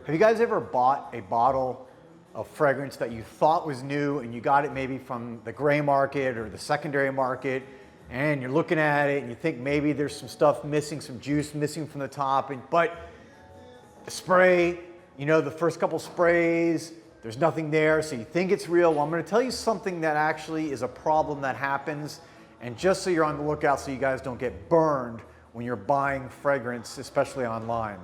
Have you guys ever bought a bottle of fragrance that you thought was new and you got it maybe from the gray market or the secondary market, and you're looking at it and you think maybe there's some stuff missing, some juice missing from the top, but the spray, you know, the first couple sprays, there's nothing there, so you think it's real? Well, I'm going to tell you something that actually is a problem that happens, and just so you're on the lookout so you guys don't get burned when you're buying fragrance, especially online.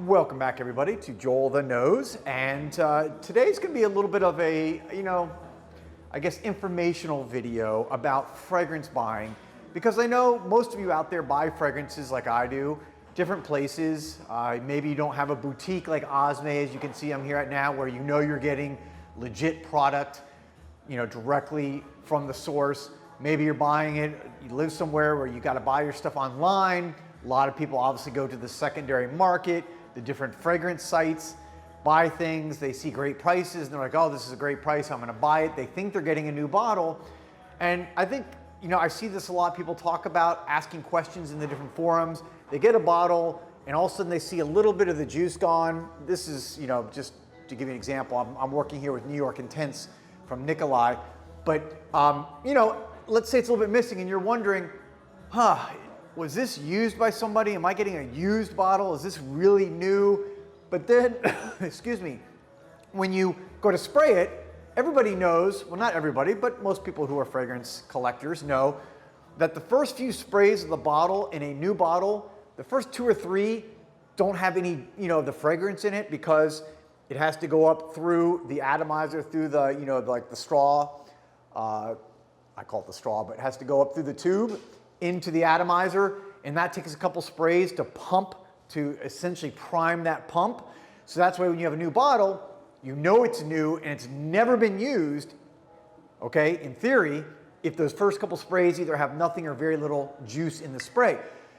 Welcome back, everybody, to Joel the Nose, and today's going to be a little bit of a, I guess, informational video about fragrance buying, because I know most of you out there buy fragrances like I do, different places. Maybe you don't have a boutique like Osme, as you can see I'm here at now, where you know you're getting legit product, directly from the source. Maybe you're buying it, you live somewhere where you got to buy your stuff online. A lot of people obviously go to the secondary market, the different fragrance sites, buy things, they see great prices, and they're like, oh, this is a great price, I'm gonna buy it. They think they're getting a new bottle. And I think, I see this a lot, people talk about asking questions in the different forums. They get a bottle, and all of a sudden they see a little bit of the juice gone. This is, just to give you an example, I'm working here with New York Intense from Nikolai, but, let's say it's a little bit missing, and you're wondering, was this used by somebody? Am I getting a used bottle? Is this really new? But then, excuse me, when you go to spray it, everybody knows, well, not everybody, but most people who are fragrance collectors know that the first few sprays of the bottle in a new bottle, the first 2 or 3 don't have any, the fragrance in it, because it has to go up through the atomizer, through the, like the straw. I call it the straw, but it has to go up through the tube into the atomizer, and that takes a couple sprays to pump, to essentially prime that pump. So that's why when you have a new bottle, you know it's new and it's never been used, okay, in theory, if those first couple sprays either have nothing or very little juice in the spray.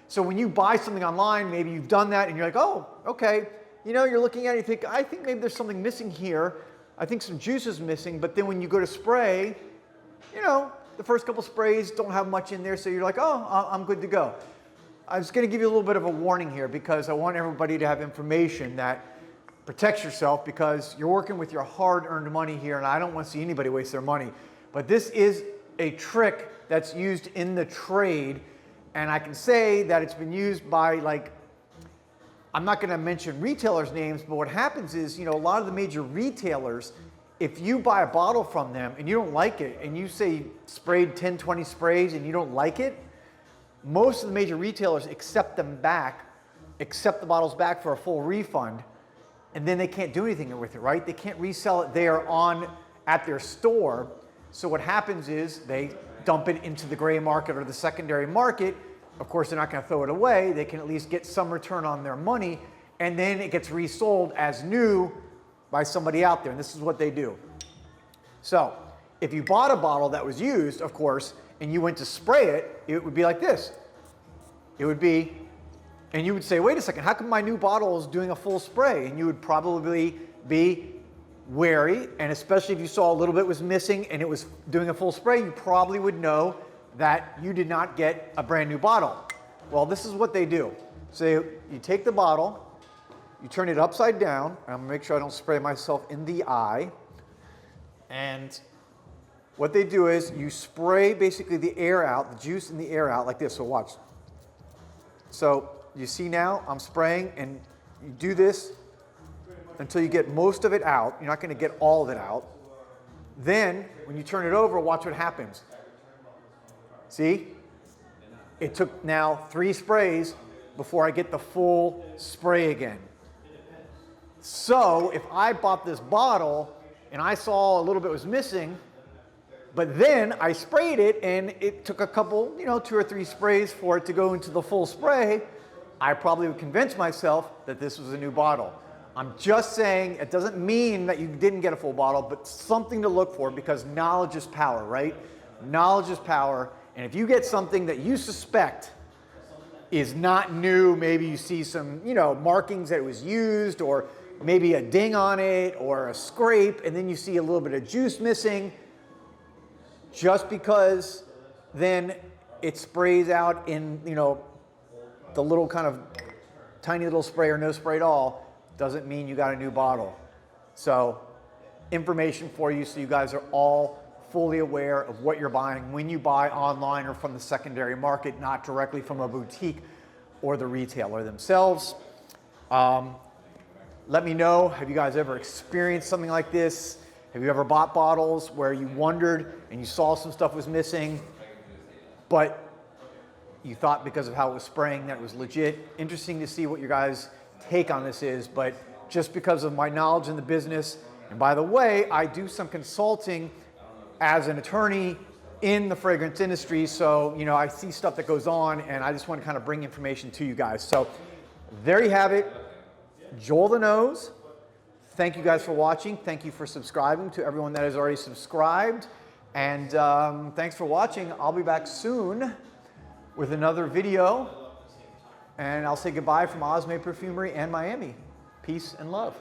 So when you buy something online, maybe you've done that and you're like, oh, okay, you're looking at it, you think, I think maybe there's something missing here. I think some juice is missing, but then when you go to spray, the first couple sprays don't have much in there, so you're like, oh, I'm good to go. I was going to give you a little bit of a warning here, because I want everybody to have information that protects yourself, because you're working with your hard-earned money here, and I don't want to see anybody waste their money. But this is a trick that's used in the trade, and I can say that it's been used by, I'm not going to mention retailers' names, but what happens is, a lot of the major retailers, if you buy a bottle from them and you don't like it, and you say sprayed 10, 20 sprays and you don't like it, most of the major retailers accept the bottles back for a full refund, and then they can't do anything with it, right? They can't resell it there at their store. So what happens is they dump it into the gray market or the secondary market. Of course, they're not going to throw it away. They can at least get some return on their money, and then it gets resold as new by somebody out there, and this is what they do. So if you bought a bottle that was used, of course, and you went to spray it, it would be like this. It would be, and you would say, wait a second, how come my new bottle is doing a full spray? And you would probably be wary, and especially if you saw a little bit was missing and it was doing a full spray, you probably would know that you did not get a brand new bottle. Well, this is what they do. So you take the bottle, you turn it upside down, and I'm gonna make sure I don't spray myself in the eye, and what they do is you spray basically the air out, the juice and the air out like this, so watch. So you see now I'm spraying, and you do this until you get most of it out. You're not gonna get all of it out. Then when you turn it over, watch what happens. See? It took now 3 sprays before I get the full spray again. So if I bought this bottle and I saw a little bit was missing, but then I sprayed it and it took a couple, 2 or 3 sprays for it to go into the full spray, I probably would convince myself that this was a new bottle. I'm just saying it doesn't mean that you didn't get a full bottle, but something to look for, because knowledge is power, right? Knowledge is power, and if you get something that you suspect is not new, maybe you see some, markings that it was used, or maybe a ding on it or a scrape, and then you see a little bit of juice missing, just because then it sprays out in, you know, the little kind of tiny little spray or no spray at all, doesn't mean you got a new bottle. So information for you so you guys are all fully aware of what you're buying when you buy online or from the secondary market, not directly from a boutique or the retailer themselves. Let me know, have you guys ever experienced something like this? Have you ever bought bottles where you wondered and you saw some stuff was missing, but you thought because of how it was spraying that it was legit? Interesting to see what your guys' take on this is, but just because of my knowledge in the business, and by the way, I do some consulting as an attorney in the fragrance industry, so you know, I see stuff that goes on and I just want to kind of bring information to you guys. So there you have it, JoelTheNose. Thank you guys for watching. Thank you for subscribing to everyone that has already subscribed. And thanks for watching. I'll be back soon with another video. And I'll say goodbye from Osme Perfumery and Miami. Peace and love.